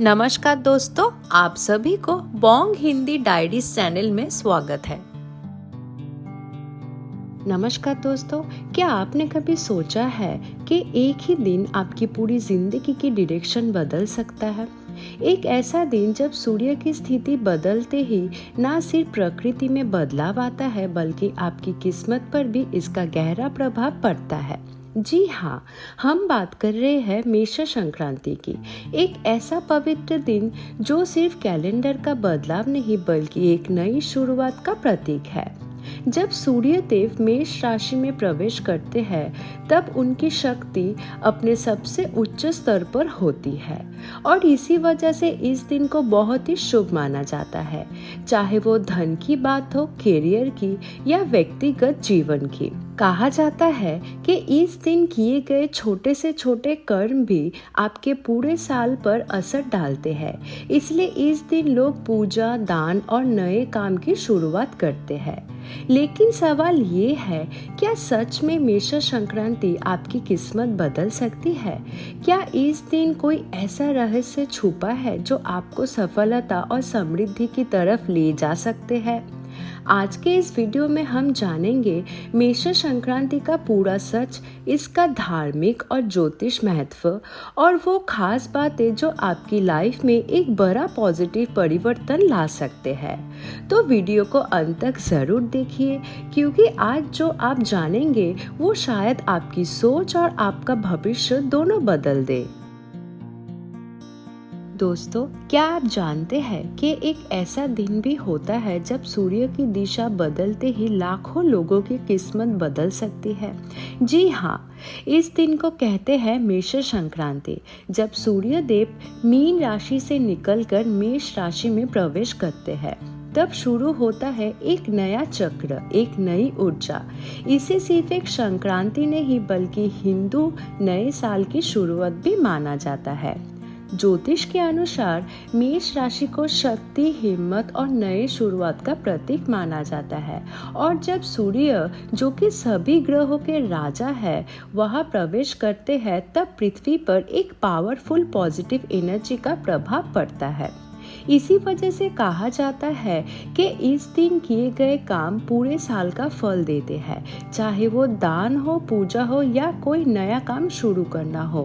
नमस्कार दोस्तों, आप सभी को बोंग हिंदी डायरीज चैनल में स्वागत है। नमस्कार दोस्तों, क्या आपने कभी सोचा है कि एक ही दिन आपकी पूरी जिंदगी की डायरेक्शन बदल सकता है? एक ऐसा दिन जब सूर्य की स्थिति बदलते ही ना सिर्फ प्रकृति में बदलाव आता है बल्कि आपकी किस्मत पर भी इसका गहरा प्रभाव पड़ता है। जी हाँ, हम बात कर रहे हैं मेष संक्रांति की। एक ऐसा पवित्र दिन जो सिर्फ कैलेंडर का बदलाव नहीं बल्कि एक नई शुरुआत का प्रतीक है। जब सूर्य देव मेष राशि में प्रवेश करते हैं तब उनकी शक्ति अपने सबसे उच्च स्तर पर होती है और इसी वजह से इस दिन को बहुत ही शुभ माना जाता है, चाहे वो धन की बात हो, करियर की या व्यक्तिगत जीवन की। कहा जाता है कि इस दिन किए गए छोटे से छोटे कर्म भी आपके पूरे साल पर असर डालते हैं, इसलिए इस दिन लोग पूजा, दान और नए काम की शुरुआत करते हैं। लेकिन सवाल ये है, क्या सच में मेष संक्रांति आपकी किस्मत बदल सकती है? क्या इस दिन कोई ऐसा रहस्य छुपा है जो आपको सफलता और समृद्धि की तरफ ले जा सकते हैं? आज के इस वीडियो में हम जानेंगे मेष संक्रांति का पूरा सच, इसका धार्मिक और ज्योतिष महत्व और वो खास बातें जो आपकी लाइफ में एक बड़ा पॉजिटिव परिवर्तन ला सकते हैं। तो वीडियो को अंत तक जरूर देखिए, क्योंकि आज जो आप जानेंगे वो शायद आपकी सोच और आपका भविष्य दोनों बदल दे। दोस्तों, क्या आप जानते हैं कि एक ऐसा दिन भी होता है जब सूर्य की दिशा बदलते ही लाखों लोगों की किस्मत बदल सकती है? जी हाँ, इस दिन को कहते हैं मेष संक्रांति। जब सूर्य देव मीन राशि से निकलकर मेष राशि में प्रवेश करते हैं तब शुरू होता है एक नया चक्र, एक नई ऊर्जा। इसे सिर्फ एक संक्रांति नहीं बल्कि हिंदू नए साल की शुरुआत भी माना जाता है। ज्योतिष के अनुसार मेष राशि को शक्ति, हिम्मत और नए शुरुआत का प्रतीक माना जाता है और जब सूर्य, जो कि सभी ग्रहों के राजा है, वहां प्रवेश करते हैं तब पृथ्वी पर एक पावरफुल पॉजिटिव एनर्जी का प्रभाव पड़ता है। इसी वजह से कहा जाता है कि इस दिन किए गए काम पूरे साल का फल देते हैं, चाहे वो दान हो, पूजा हो या कोई नया काम शुरू करना हो।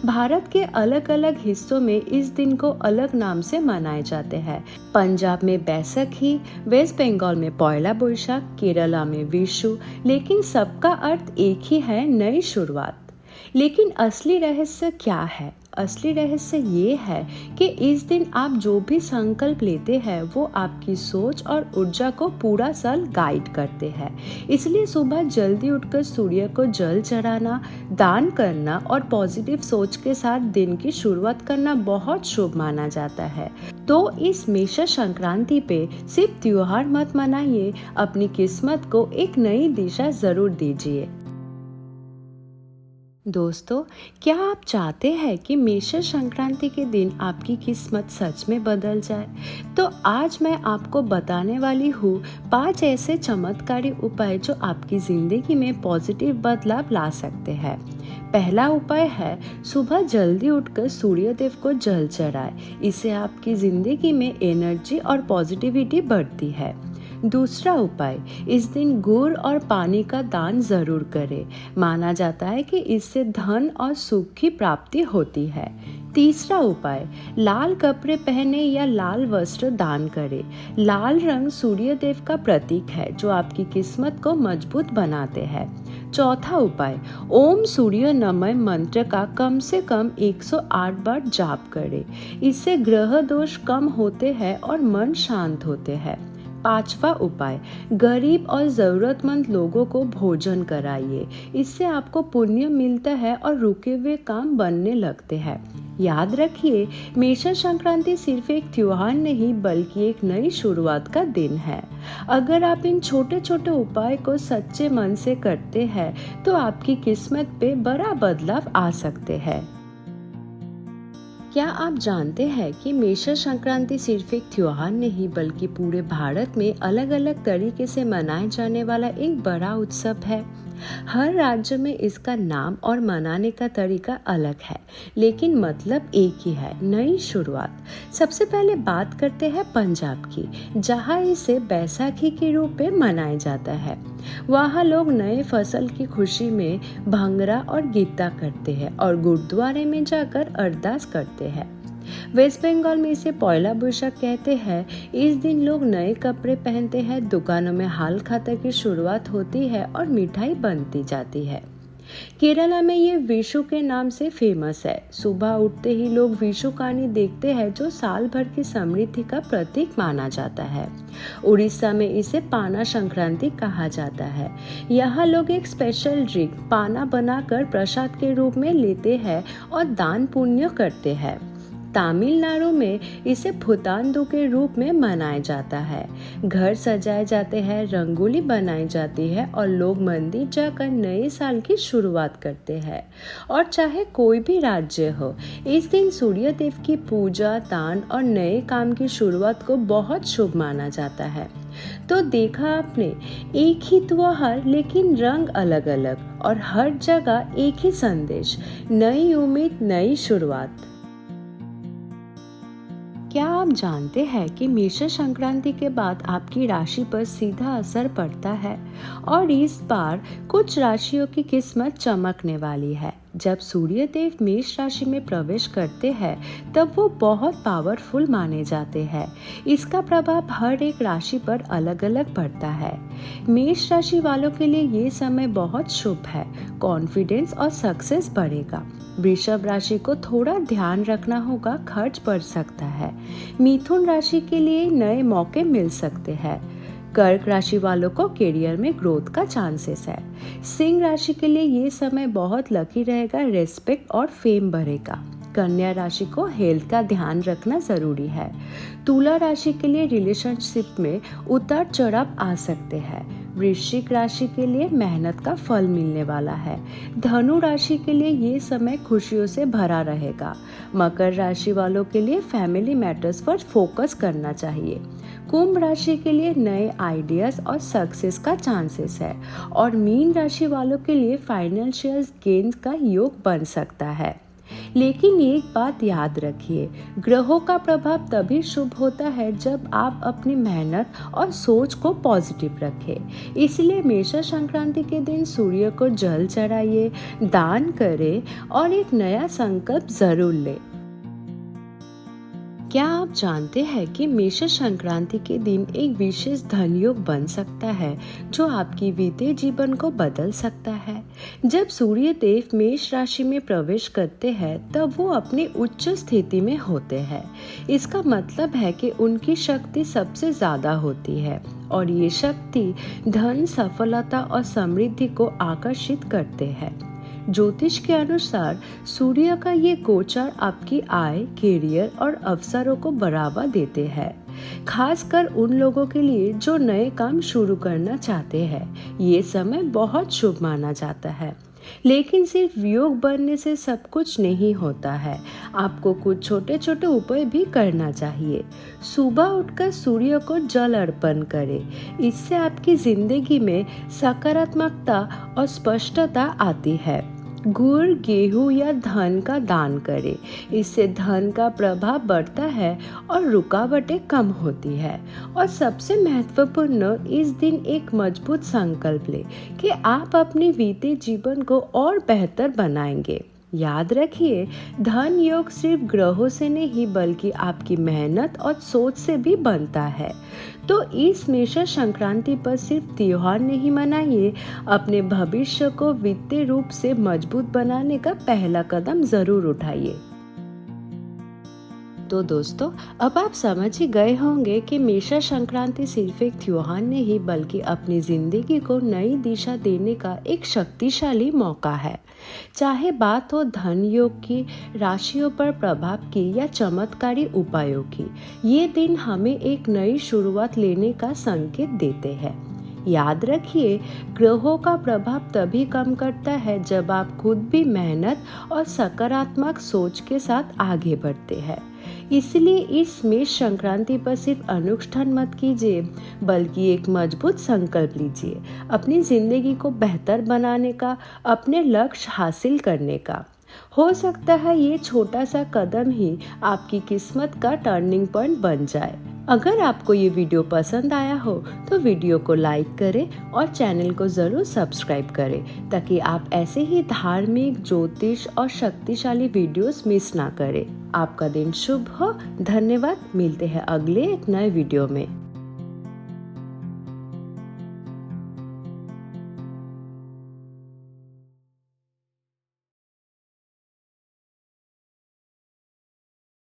भारत के अलग अलग हिस्सों में इस दिन को अलग नाम से मनाए जाते हैं। पंजाब में बैसाखी, वेस्ट बंगाल में पौला बोईशाख, केरला में विशु, लेकिन सबका अर्थ एक ही है, नई शुरुआत। लेकिन असली रहस्य क्या है? असली रहस्य ये है कि इस दिन आप जो भी संकल्प लेते हैं वो आपकी सोच और ऊर्जा को पूरा साल गाइड करते हैं। इसलिए सुबह जल्दी उठकर सूर्य को जल चढ़ाना, दान करना और पॉजिटिव सोच के साथ दिन की शुरुआत करना बहुत शुभ माना जाता है। तो इस मेष संक्रांति पे सिर्फ त्योहार मत मनाइए, अपनी किस्मत को एक नई दिशा जरूर दीजिए। दोस्तों, क्या आप चाहते हैं कि मेष संक्रांति के दिन आपकी किस्मत सच में बदल जाए? तो आज मैं आपको बताने वाली हूँ 5 ऐसे चमत्कारी उपाय जो आपकी जिंदगी में पॉजिटिव बदलाव ला सकते हैं। पहला उपाय है, सुबह जल्दी उठकर सूर्य देव को जल चढ़ाएं। इससे आपकी जिंदगी में एनर्जी और पॉजिटिविटी बढ़ती है। दूसरा उपाय, इस दिन गुड़ और पानी का दान जरूर करें। माना जाता है कि इससे धन और सुख की प्राप्ति होती है। तीसरा उपाय, लाल कपड़े पहने या लाल वस्त्र दान करें। लाल रंग सूर्य देव का प्रतीक है जो आपकी किस्मत को मजबूत बनाते हैं। चौथा उपाय, ओम सूर्य नमः मंत्र का कम से कम 108 बार जाप करें। इससे ग्रह दोष कम होते हैं और मन शांत होते हैं। पांचवा उपाय, गरीब और जरूरतमंद लोगों को भोजन कराइए। इससे आपको पुण्य मिलता है और रुके हुए काम बनने लगते हैं। याद रखिए, मेष संक्रांति सिर्फ एक त्योहार नहीं बल्कि एक नई शुरुआत का दिन है। अगर आप इन छोटे छोटे उपाय को सच्चे मन से करते हैं तो आपकी किस्मत पे बड़ा बदलाव आ सकते हैं। क्या आप जानते हैं कि मेष संक्रांति सिर्फ एक त्योहार नहीं बल्कि पूरे भारत में अलग अलग तरीके से मनाए जाने वाला एक बड़ा उत्सव है? हर राज्य में इसका नाम और मनाने का तरीका अलग है, लेकिन मतलब एक ही है, नई शुरुआत। सबसे पहले बात करते हैं पंजाब की, जहाँ इसे बैसाखी के रूप में मनाया जाता है। वहाँ लोग नए फसल की खुशी में भंगड़ा और गीता करते हैं और गुरुद्वारे में जाकर अरदास करते हैं। वेस्ट बंगाल में इसे पौला बोईशाख कहते हैं। इस दिन लोग नए कपड़े पहनते हैं, दुकानों में हाल खाता की शुरुआत होती है और मिठाई बनती जाती है। केरला में ये विशु के नाम से फेमस है। सुबह उठते ही लोग विशु कहानी देखते हैं, जो साल भर की समृद्धि का प्रतीक माना जाता है। उड़ीसा में इसे पाना संक्रांति कहा जाता है। यहाँ लोग एक स्पेशल ड्रिंक पाना बनाकर प्रसाद के रूप में लेते हैं और दान पुण्य करते हैं। तमिलनाडु में इसे पुतांदु के रूप में मनाया जाता है। घर सजाए जाते हैं, रंगोली बनाई जाती है और लोग मंदिर जाकर नए साल की शुरुआत करते हैं। और चाहे कोई भी राज्य हो, इस दिन सूर्य देव की पूजा, दान और नए काम की शुरुआत को बहुत शुभ माना जाता है। तो देखा आपने, एक ही त्योहार लेकिन रंग अलग अलग, और हर जगह एक ही संदेश, नई उम्मीद, नई शुरुआत। क्या आप जानते हैं कि मेष संक्रांति के बाद आपकी राशि पर सीधा असर पड़ता है, और इस बार कुछ राशियों की किस्मत चमकने वाली है। जब सूर्य देव मेष राशि में प्रवेश करते हैं, तब वो बहुत पावरफुल माने जाते हैं। इसका प्रभाव हर एक राशि पर अलग अलग पड़ता है। मेष राशि वालों के लिए ये समय बहुत शुभ है, कॉन्फिडेंस और सक्सेस बढ़ेगा। वृषभ राशि को थोड़ा ध्यान रखना होगा, खर्च बढ़ सकता है। मिथुन राशि के लिए नए मौके मिल सकते हैं। कर्क राशि वालों को करियर में ग्रोथ का चांसेस है। सिंह राशि के लिए ये समय बहुत लकी रहेगा, रेस्पेक्ट और फेम बढ़ेगा। कन्या राशि को हेल्थ का ध्यान रखना जरूरी है। तुला राशि के लिए रिलेशनशिप में उतार चढ़ाव आ सकते हैं। वृश्चिक राशि के लिए मेहनत का फल मिलने वाला है। धनु राशि के लिए ये समय खुशियों से भरा रहेगा। मकर राशि वालों के लिए फैमिली मैटर्स पर फोकस करना चाहिए। कुंभ राशि के लिए नए आइडियाज और सक्सेस का चांसेस है, और मीन राशि वालों के लिए फाइनेंशियल गेन का योग बन सकता है। लेकिन एक बात याद रखिए, ग्रहों का प्रभाव तभी शुभ होता है जब आप अपनी मेहनत और सोच को पॉजिटिव रखें। इसलिए मेष संक्रांति के दिन सूर्य को जल चढ़ाइए, दान करें और एक नया संकल्प जरूर लें। क्या आप जानते हैं कि मेष संक्रांति के दिन एक विशेष धन योग बन सकता है, जो आपकी वित्तीय जीवन को बदल सकता है। जब सूर्य देव मेष राशि में प्रवेश करते हैं, तब वो अपनी उच्च स्थिति में होते हैं। इसका मतलब है कि उनकी शक्ति सबसे ज्यादा होती है, और ये शक्ति धन, सफलता और समृद्धि को आकर्षित करते हैं। ज्योतिष के अनुसार सूर्य का ये गोचर आपकी आय, करियर और अवसरों को बढ़ावा देते हैं, खासकर उन लोगों के लिए जो नए काम शुरू करना चाहते हैं। ये समय बहुत शुभ माना जाता है। लेकिन सिर्फ योग बनने से सब कुछ नहीं होता है। आपको कुछ छोटे छोटे उपाय भी करना चाहिए। सुबह उठकर सूर्य को जल अर्पण करें। इससे आपकी जिंदगी में सकारात्मकता और स्पष्टता आती है। गुड़, गेहूं या धन का दान करें। इससे धन का प्रभाव बढ़ता है और रुकावटें कम होती है। और सबसे महत्वपूर्ण, इस दिन एक मजबूत संकल्प लें कि आप अपने बीते जीवन को और बेहतर बनाएंगे। याद रखिए, धन योग सिर्फ ग्रहों से नहीं बल्कि आपकी मेहनत और सोच से भी बनता है। तो इस मेष संक्रांति पर सिर्फ त्योहार नहीं मनाइए, अपने भविष्य को वित्तीय रूप से मजबूत बनाने का पहला कदम जरूर उठाइए। तो दोस्तों, अब आप समझ ही गए होंगे कि मेष संक्रांति सिर्फ एक त्योहार नहीं बल्कि अपनी जिंदगी को नई दिशा देने का एक शक्तिशाली मौका है। चाहे बात हो धन योग की, राशियों पर प्रभाव की या चमत्कारी उपायों की, ये दिन हमें एक नई शुरुआत लेने का संकेत देते हैं। याद रखिए, ग्रहों का प्रभाव तभी कम करता है जब आप खुद भी मेहनत और सकारात्मक सोच के साथ आगे बढ़ते हैं। इसलिए इस मेष संक्रांति पर सिर्फ अनुष्ठान मत कीजिए, बल्कि एक मजबूत संकल्प लीजिए अपनी जिंदगी को बेहतर बनाने का, अपने लक्ष्य हासिल करने का। हो सकता है ये छोटा सा कदम ही आपकी किस्मत का टर्निंग पॉइंट बन जाए। अगर आपको ये वीडियो पसंद आया हो तो वीडियो को लाइक करें और चैनल को जरूर सब्सक्राइब करें, ताकि आप ऐसे ही धार्मिक, ज्योतिष और शक्तिशाली वीडियोस मिस ना करें। आपका दिन शुभ हो। धन्यवाद। मिलते हैं अगले एक नए वीडियो में।